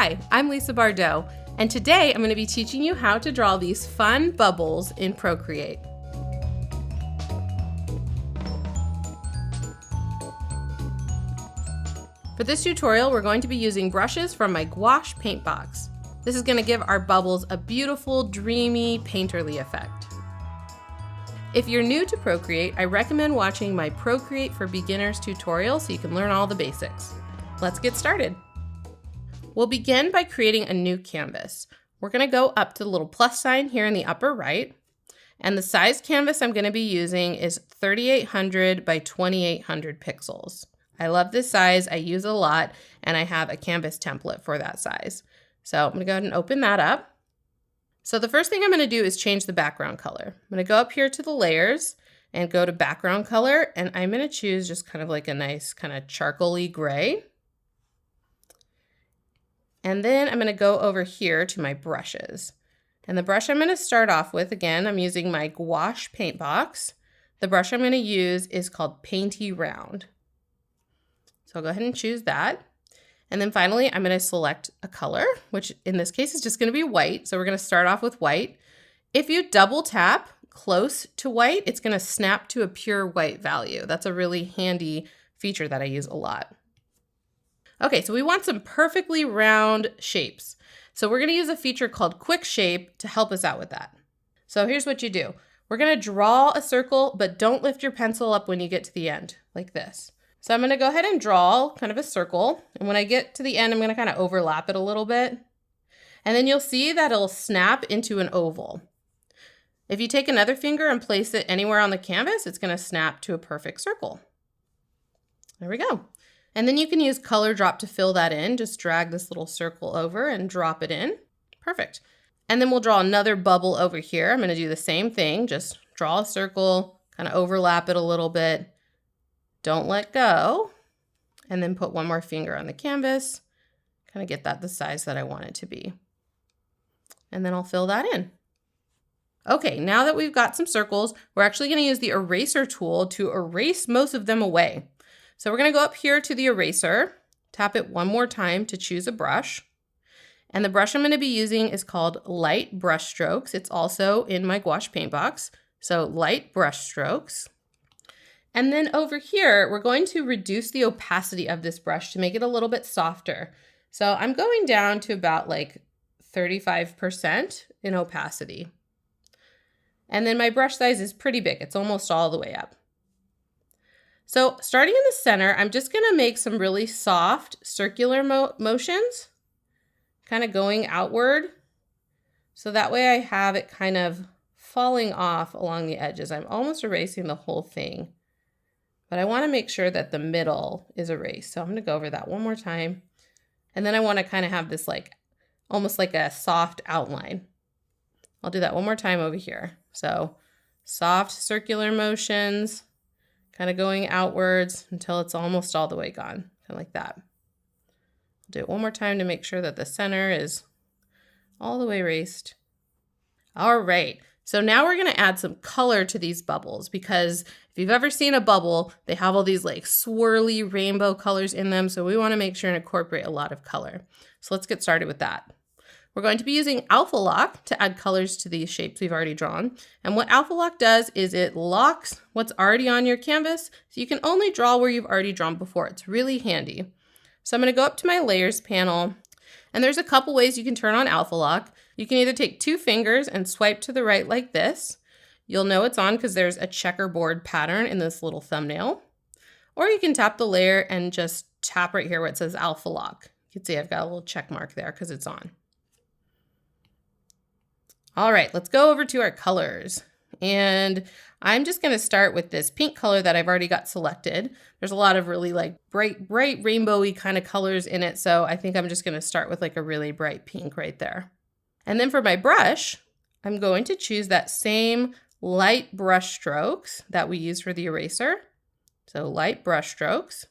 Hi, I'm Lisa Bardot, and today I'm going to be teaching you how to draw these fun bubbles in Procreate. For this tutorial, we're going to be using brushes from my Gouache Paintbox. This is going to give our bubbles a beautiful, dreamy, painterly effect. If you're new to Procreate, I recommend watching my Procreate for Beginners tutorial so you can learn all the basics. Let's get started. We'll begin by creating a new canvas. We're going to go up to the little plus sign here in the upper right, and the size canvas I'm going to be using is 3800 by 2800 pixels. I love this size, I use it a lot, and I have a canvas template for that size. So I'm going to go ahead and open that up. So the first thing I'm going to do is change the background color. I'm going to go up here to the layers and go to background color, and I'm going to choose just kind of like a nice kind of charcoal-y gray. And then I'm going to go over here to my brushes. And the brush I'm going to start off with, again, I'm using my Gouache Paintbox. The brush I'm going to use is called Painty Round. So I'll go ahead and choose that. And then finally, I'm going to select a color, which in this case is just going to be white. So we're going to start off with white. If you double tap close to white, it's going to snap to a pure white value. That's a really handy feature that I use a lot. Okay, so we want some perfectly round shapes. So we're going to use a feature called Quick Shape to help us out with that. So here's what you do. We're going to draw a circle, but don't lift your pencil up when you get to the end, like this. So I'm going to go ahead and draw kind of a circle. And when I get to the end, I'm going to kind of overlap it a little bit. And then you'll see that it'll snap into an oval. If you take another finger and place it anywhere on the canvas, it's going to snap to a perfect circle. There we go. And then you can use color drop to fill that in. Just drag this little circle over and drop it in. Perfect. And then we'll draw another bubble over here. I'm going to do the same thing. Just draw a circle, kind of overlap it a little bit. Don't let go. And then put one more finger on the canvas. Kind of get that the size that I want it to be. And then I'll fill that in. Okay, now that we've got some circles, we're actually going to use the eraser tool to erase most of them away. So we're going to go up here to the eraser, tap it one more time to choose a brush. And the brush I'm going to be using is called Light Brush Strokes. It's also in my Gouache Paintbox. So Light Brush Strokes. And then over here, we're going to reduce the opacity of this brush to make it a little bit softer. So I'm going down to about like 35% in opacity. And then my brush size is pretty big. It's almost all the way up. So starting in the center, I'm just going to make some really soft circular motions, kind of going outward. So that way I have it kind of falling off along the edges. I'm almost erasing the whole thing, but I want to make sure that the middle is erased. So I'm going to go over that one more time. And then I want to kind of have this like, almost like a soft outline. I'll do that one more time over here. So soft circular motions, kind of going outwards until it's almost all the way gone, kind of like that. I'll do it one more time to make sure that the center is all the way erased. All right, so now we're going to add some color to these bubbles, because if you've ever seen a bubble, they have all these like swirly rainbow colors in them, so we want to make sure and incorporate a lot of color. So let's get started with that. We're going to be using Alpha Lock to add colors to these shapes we've already drawn. And what Alpha Lock does is it locks what's already on your canvas, so you can only draw where you've already drawn before. It's really handy. So I'm going to go up to my layers panel, and there's a couple ways you can turn on Alpha Lock. You can either take two fingers and swipe to the right like this. You'll know it's on because there's a checkerboard pattern in this little thumbnail. Or you can tap the layer and just tap right here where it says Alpha Lock. You can see I've got a little check mark there because it's on. All right, let's go over to our colors. And I'm just going to start with this pink color that I've already got selected. There's a lot of really like bright rainbowy kind of colors in it. So I think I'm just going to start with like a really bright pink right there. And then for my brush, I'm going to choose that same light brush strokes that we use for the eraser. So light brush strokes.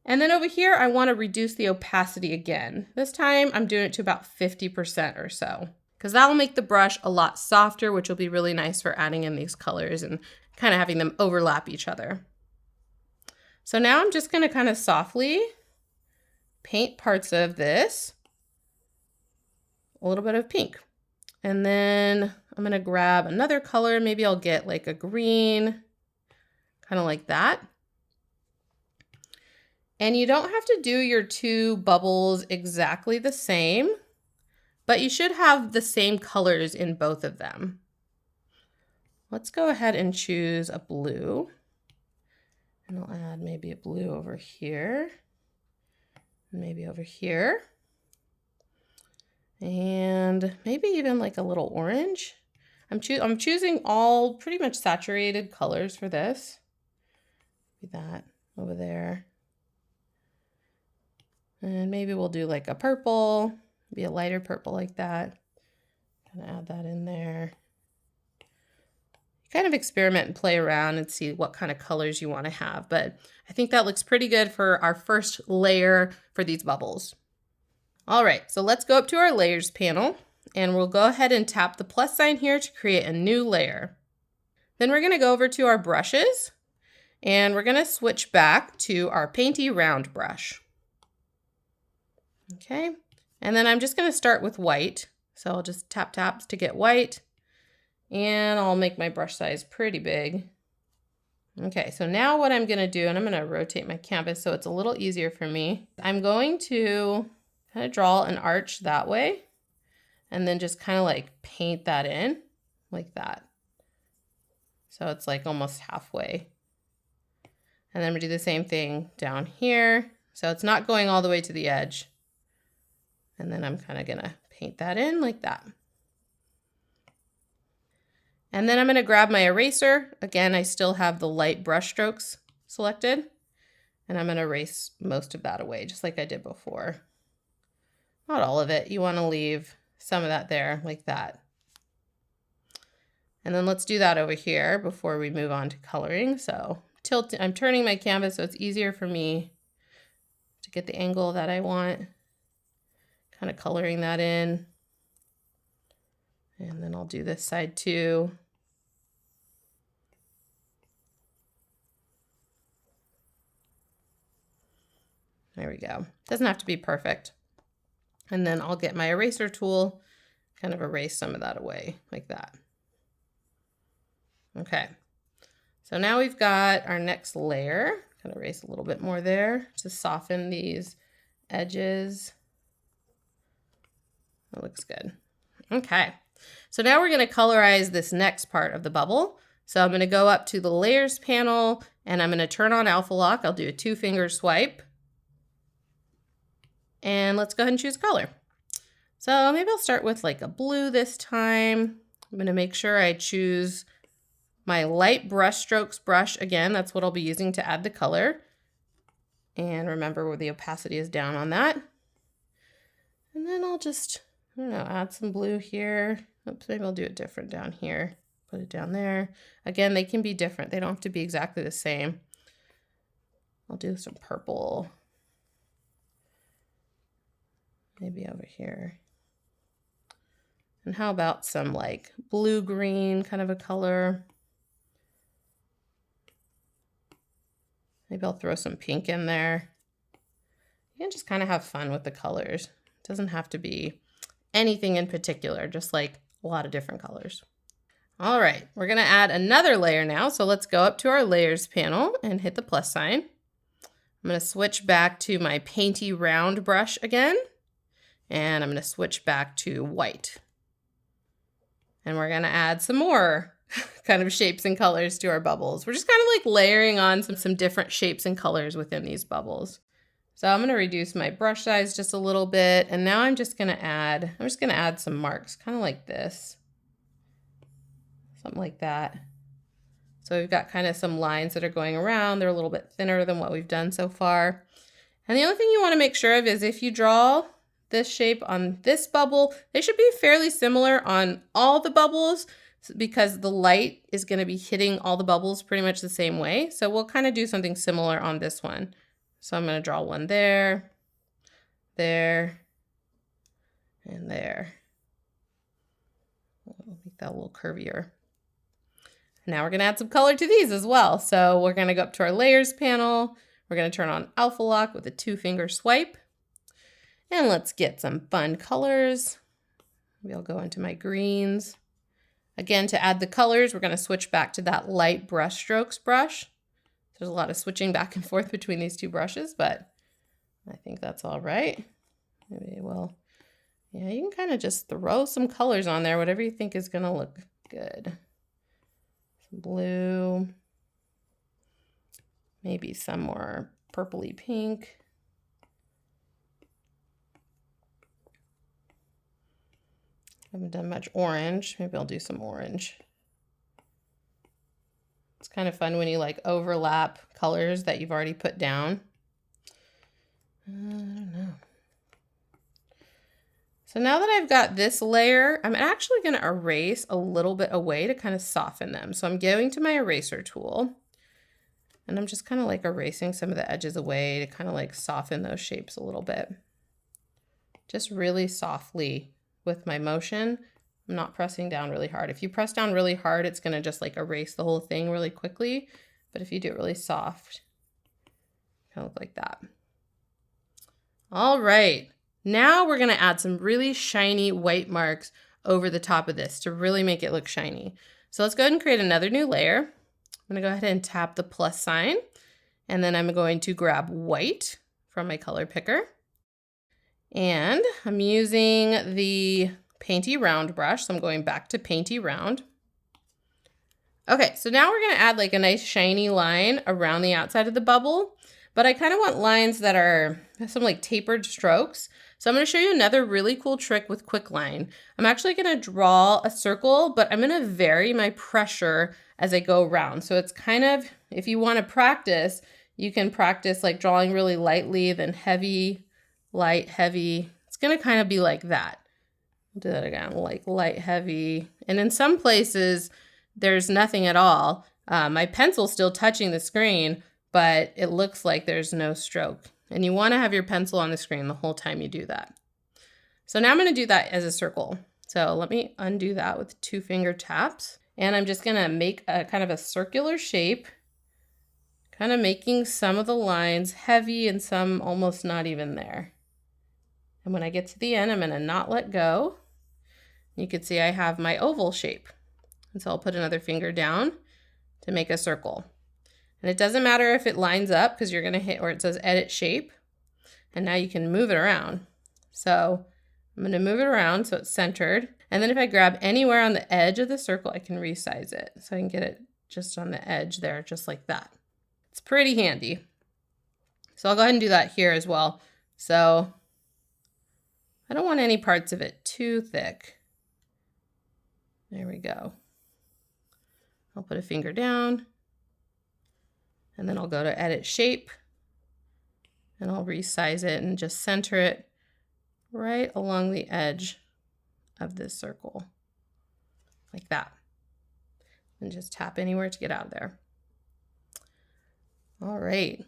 And then over here, I want to reduce the opacity again. This time I'm doing it to about 50% or so, because that will make the brush a lot softer, which will be really nice for adding in these colors and kind of having them overlap each other. So now I'm just going to kind of softly paint parts of this a little bit of pink. And then I'm gonna grab another color. Maybe I'll get like a green, kind of like that. And you don't have to do your two bubbles exactly the same, but you should have the same colors in both of them. Let's go ahead and choose a blue. And I'll add maybe a blue over here, maybe over here, and maybe even like a little orange. I'm choosing all pretty much saturated colors for this. Maybe that over there. And maybe we'll do like a purple, maybe a lighter purple like that. Gonna add that in there. Kind of experiment and play around and see what kind of colors you want to have. But I think that looks pretty good for our first layer for these bubbles. All right, so let's go up to our layers panel and we'll go ahead and tap the plus sign here to create a new layer. Then we're gonna go over to our brushes and we're gonna switch back to our Painty Round brush. Okay, and then I'm just gonna start with white. So I'll just tap to get white. And I'll make my brush size pretty big. Okay, so now what I'm gonna do, and I'm gonna rotate my canvas so it's a little easier for me. I'm going to kind of draw an arch that way, and then just kind of like paint that in like that. So it's like almost halfway. And then we do the same thing down here. So it's not going all the way to the edge. And then I'm kind of gonna paint that in like that. And then I'm going to grab my eraser. Again, I still have the light brush strokes selected. And I'm going to erase most of that away, just like I did before. Not all of it. You want to leave some of that there, like that. And then let's do that over here before we move on to coloring. So I'm turning my canvas so it's easier for me to get the angle that I want. Kind of coloring that in. And then I'll do this side too. There we go. Doesn't have to be perfect. And then I'll get my eraser tool, kind of erase some of that away like that. Okay. So now we've got our next layer. Kind of erase a little bit more there to soften these edges. That looks good. Okay. So now we're going to colorize this next part of the bubble. So I'm going to go up to the layers panel and I'm going to turn on Alpha Lock. I'll do a 2-finger swipe. And let's go ahead and choose color. So maybe I'll start with like a blue this time. I'm going to make sure I choose my light brush strokes brush again. That's what I'll be using to add the color. And remember where the opacity is down on that. And then I'll just, I don't know, add some blue here. Oops, maybe I'll do it different down here. Put it down there. Again, they can be different. They don't have to be exactly the same. I'll do some purple. Maybe over here. And how about some like blue-green kind of a color? Maybe I'll throw some pink in there. You can just kind of have fun with the colors. It doesn't have to be anything in particular, just like a lot of different colors. All right, we're gonna add another layer now. So let's go up to our layers panel and hit the plus sign. I'm gonna switch back to my Painty Round brush again. And I'm going to switch back to white. And we're going to add some more kind of shapes and colors to our bubbles. We're just kind of like layering on some different shapes and colors within these bubbles. So I'm going to reduce my brush size just a little bit. And now I'm just going to add some marks, kind of like this. Something like that. So we've got kind of some lines that are going around. They're a little bit thinner than what we've done so far. And the other thing you want to make sure of is if you draw this shape on this bubble, they should be fairly similar on all the bubbles because the light is going to be hitting all the bubbles pretty much the same way. So we'll kind of do something similar on this one. So I'm going to draw one there, there, and there. We'll make that a little curvier. Now we're going to add some color to these as well. So we're going to go up to our layers panel. We're going to turn on Alpha Lock with a 2-finger swipe. And let's get some fun colors. Maybe I'll go into my greens. Again, to add the colors, we're going to switch back to that light brush strokes brush. There's a lot of switching back and forth between these two brushes, but I think that's all right. Maybe we'll, yeah, you can kind of just throw some colors on there, whatever you think is going to look good. Some blue, maybe some more purpley pink. I haven't done much orange. Maybe I'll do some orange. It's kind of fun when you like overlap colors that you've already put down. I don't know. So now that I've got this layer, I'm actually going to erase a little bit away to kind of soften them. So I'm going to my eraser tool and I'm just kind of like erasing some of the edges away to kind of like soften those shapes a little bit. Just really softly with my motion. I'm not pressing down really hard. If you press down really hard, it's going to just like erase the whole thing really quickly. But if you do it really soft, it'll look like that. All right. Now we're going to add some really shiny white marks over the top of this to really make it look shiny. So let's go ahead and create another new layer. I'm going to go ahead and tap the plus sign. And then I'm going to grab white from my color picker. And I'm using the Painty Round brush. So I'm going back to Painty Round. Okay, so now we're going to add like a nice shiny line around the outside of the bubble. But I kind of want lines that are some like tapered strokes. So I'm going to show you another really cool trick with quicklime. I'm actually going to draw a circle, but I'm going to vary my pressure as I go around. So it's kind of, if you want to practice, you can practice like drawing really lightly, then heavy, light, heavy. It's going to kind of be like that. I'll do that again, like light, heavy. And in some places, there's nothing at all. My pencil's still touching the screen, but it looks like there's no stroke. And you want to have your pencil on the screen the whole time you do that. So now I'm going to do that as a circle. So let me undo that with 2 finger taps. And I'm just going to make a kind of a circular shape, kind of making some of the lines heavy and some almost not even there. And when I get to the end, I'm going to not let go. You can see I have my oval shape. And so I'll put another finger down to make a circle. And it doesn't matter if it lines up because you're going to hit where it says edit shape. And now you can move it around. So I'm going to move it around so it's centered. And then if I grab anywhere on the edge of the circle, I can resize it. So I can get it just on the edge there, just like that. It's pretty handy. So I'll go ahead and do that here as well. So I don't want any parts of it too thick. There we go. I'll put a finger down. And then I'll go to edit shape and I'll resize it and just center it right along the edge of this circle, like that. And just tap anywhere to get out of there. All right.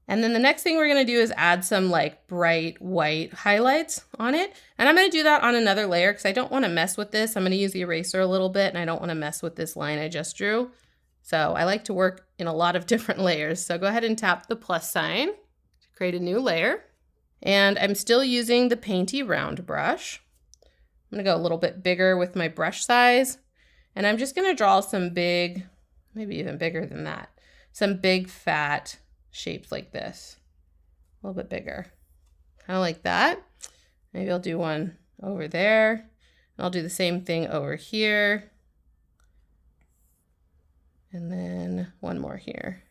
And then the next thing we're going to do is add some like bright white highlights on it. And I'm going to do that on another layer because I don't want to mess with this. I'm going to use the eraser a little bit and I don't want to mess with this line I just drew. So I like to work in a lot of different layers. So go ahead and tap the plus sign to create a new layer. And I'm still using the Painty Round brush. I'm going to go a little bit bigger with my brush size. And I'm just going to draw some big, maybe even bigger than that, some big fat shapes like this. A little bit bigger, kind of like that. Maybe I'll do one over there. And I'll do the same thing over here. And then one more here.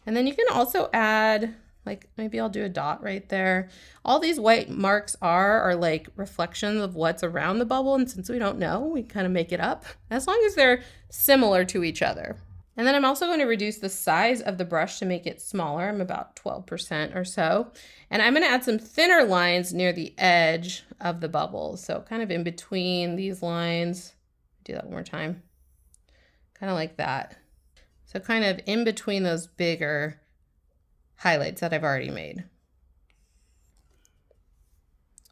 And then you can also add, like maybe I'll do a dot right there. All these white marks are like reflections of what's around the bubble. And since we don't know, we kind of make it up as long as they're similar to each other. And then I'm also going to reduce the size of the brush to make it smaller. I'm about 12% or so. And I'm going to add some thinner lines near the edge of the bubble. So kind of in between these lines. Do that one more time. Kind of like that. So kind of in between those bigger highlights that I've already made.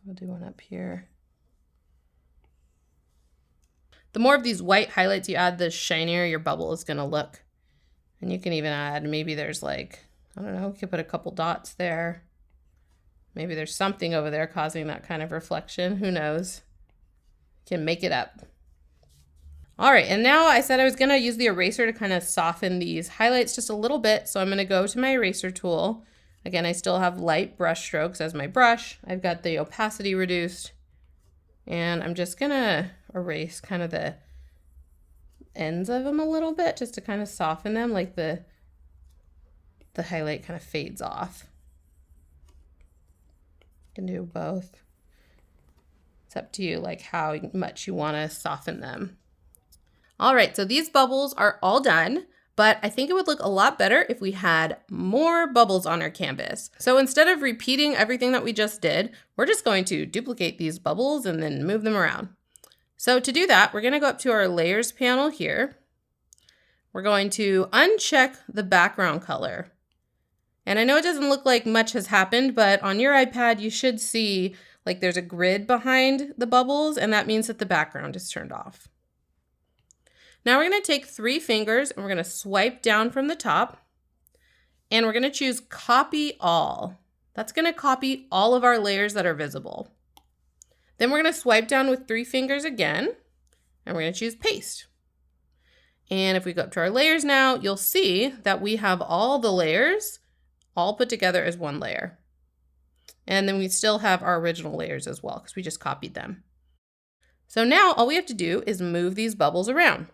I'll do one up here. The more of these white highlights you add, the shinier your bubble is going to look. And you can even add, maybe there's like, I don't know, you could put a couple dots there. Maybe there's something over there causing that kind of reflection. Who knows? Can make it up. All right, and now I said I was gonna use the eraser to kind of soften these highlights just a little bit. So I'm gonna go to my eraser tool. Again, I still have light brush strokes as my brush. I've got the opacity reduced. And I'm just gonna erase kind of the ends of them a little bit just to kind of soften them, like the highlight kind of fades off. You can do both. It's up to you, like how much you want to soften them. All right, so these bubbles are all done, but I think it would look a lot better if we had more bubbles on our canvas. So instead of repeating everything that we just did, we're just going to duplicate these bubbles and then move them around. So to do that, we're gonna go up to our layers panel here. We're going to uncheck the background color. And I know it doesn't look like much has happened, but on your iPad, you should see like there's a grid behind the bubbles, and that means that the background is turned off. Now we're gonna take 3 fingers and we're gonna swipe down from the top, and we're gonna choose Copy All. That's gonna copy all of our layers that are visible. Then we're gonna swipe down with 3 fingers again, and we're gonna choose Paste. And if we go up to our layers now, you'll see that we have all the layers all put together as one layer. And then we still have our original layers as well because we just copied them. So now all we have to do is move these bubbles around.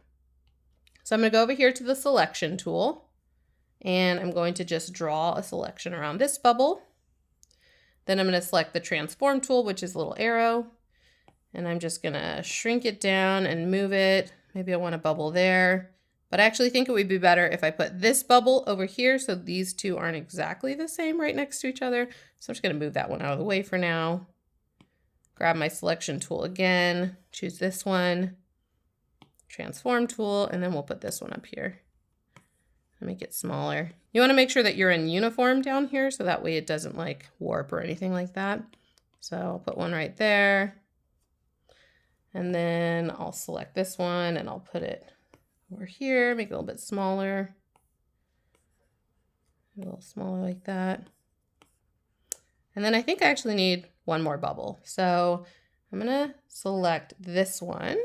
So I'm gonna go over here to the selection tool, and I'm going to just draw a selection around this bubble. Then I'm gonna select the transform tool, which is a little arrow, and I'm just gonna shrink it down and move it. Maybe I want a bubble there, but I actually think it would be better if I put this bubble over here so these two aren't exactly the same right next to each other. So I'm just gonna move that one out of the way for now. Grab my selection tool again, choose this one, transform tool, and then we'll put this one up here. Make it smaller. You wanna make sure that you're in uniform down here so that way it doesn't like warp or anything like that. So I'll put one right there. And then I'll select this one and I'll put it over here, make it a little bit smaller. A little smaller like that. And then I think I actually need one more bubble. So I'm gonna select this one.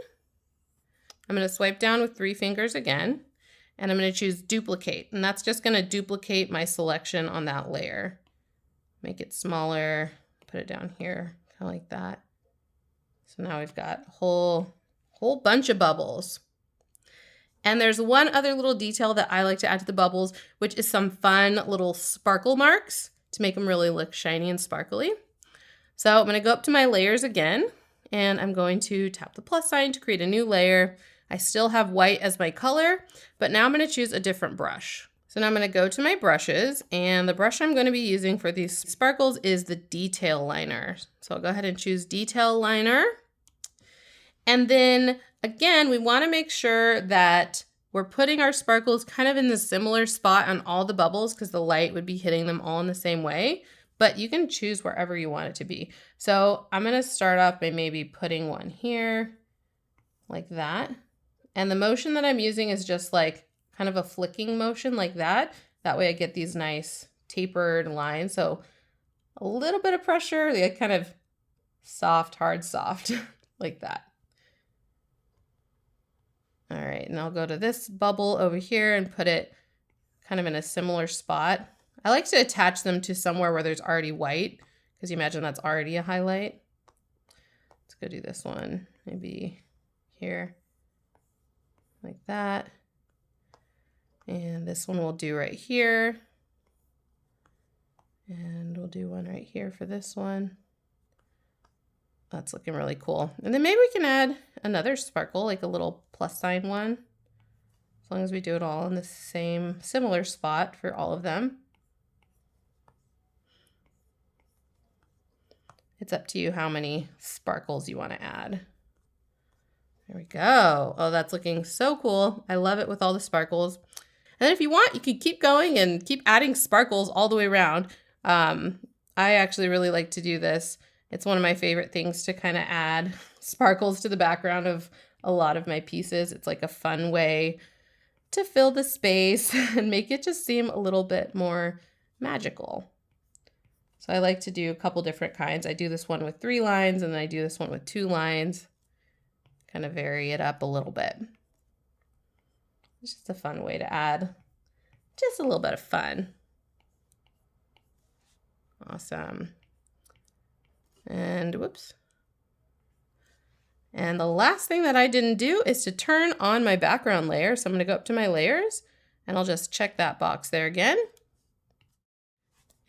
I'm gonna swipe down with 3 fingers again, and I'm gonna choose Duplicate. And that's just gonna duplicate my selection on that layer. Make it smaller, put it down here, kind of like that. So now we've got a whole bunch of bubbles. And there's one other little detail that I like to add to the bubbles, which is some fun little sparkle marks to make them really look shiny and sparkly. So I'm gonna go up to my layers again, and I'm going to tap the plus sign to create a new layer. I still have white as my color, but now I'm gonna choose a different brush. So now I'm gonna go to my brushes, and the brush I'm gonna be using for these sparkles is the detail liner. So I'll go ahead and choose detail liner. And then again, we wanna make sure that we're putting our sparkles kind of in the similar spot on all the bubbles because the light would be hitting them all in the same way, but you can choose wherever you want it to be. So I'm gonna start off by maybe putting one here, like that. And the motion that I'm using is just like kind of a flicking motion like that. That way I get these nice tapered lines. So a little bit of pressure, like kind of soft, hard, soft, like that. All right, and I'll go to this bubble over here and put it kind of in a similar spot. I like to attach them to somewhere where there's already white, because you imagine that's already a highlight. Let's go do this one, maybe here, like that. And this one we'll do right here. And we'll do one right here for this one. That's looking really cool. And then maybe we can add another sparkle, like a little plus sign one, as long as we do it all in the same similar spot for all of them. It's up to you how many sparkles you want to add. There we go. Oh, that's looking so cool. I love it with all the sparkles. And then if you want, you can keep going and keep adding sparkles all the way around. I actually really like to do this. It's one of my favorite things to kind of add sparkles to the background of a lot of my pieces. It's like a fun way to fill the space and make it just seem a little bit more magical. So So I like to do a couple different kinds. I do this one with 3 lines, and then I do this one with 2 lines. Kind of vary it up a little bit. It's just a fun way to add just a little bit of fun. Awesome. And whoops. And the last thing that I didn't do is to turn on my background layer. So I'm going to go up to my layers and I'll just check that box there again.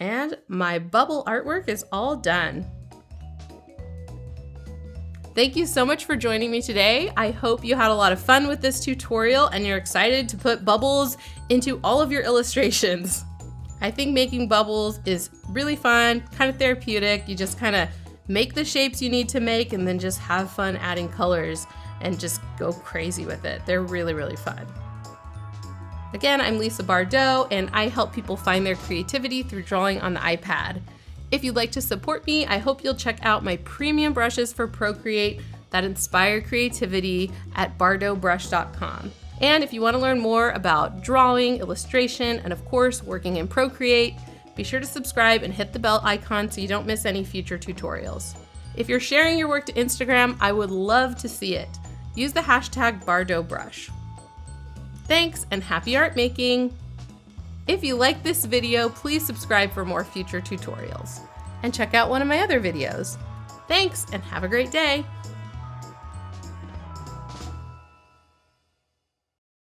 And my bubble artwork is all done. Thank you so much for joining me today. I hope you had a lot of fun with this tutorial and you're excited to put bubbles into all of your illustrations. I think making bubbles is really fun, kind of therapeutic. You just kind of make the shapes you need to make and then just have fun adding colors and just go crazy with it. They're really, really fun. Again, I'm Lisa Bardot and I help people find their creativity through drawing on the iPad. If you'd like to support me, I hope you'll check out my premium brushes for Procreate that inspire creativity at bardotbrush.com. And if you want to learn more about drawing, illustration, and of course, working in Procreate, be sure to subscribe and hit the bell icon so you don't miss any future tutorials. If you're sharing your work to Instagram, I would love to see it. Use the hashtag BardotBrush. Thanks and happy art making! If you like this video, please subscribe for more future tutorials. And check out one of my other videos. Thanks and have a great day!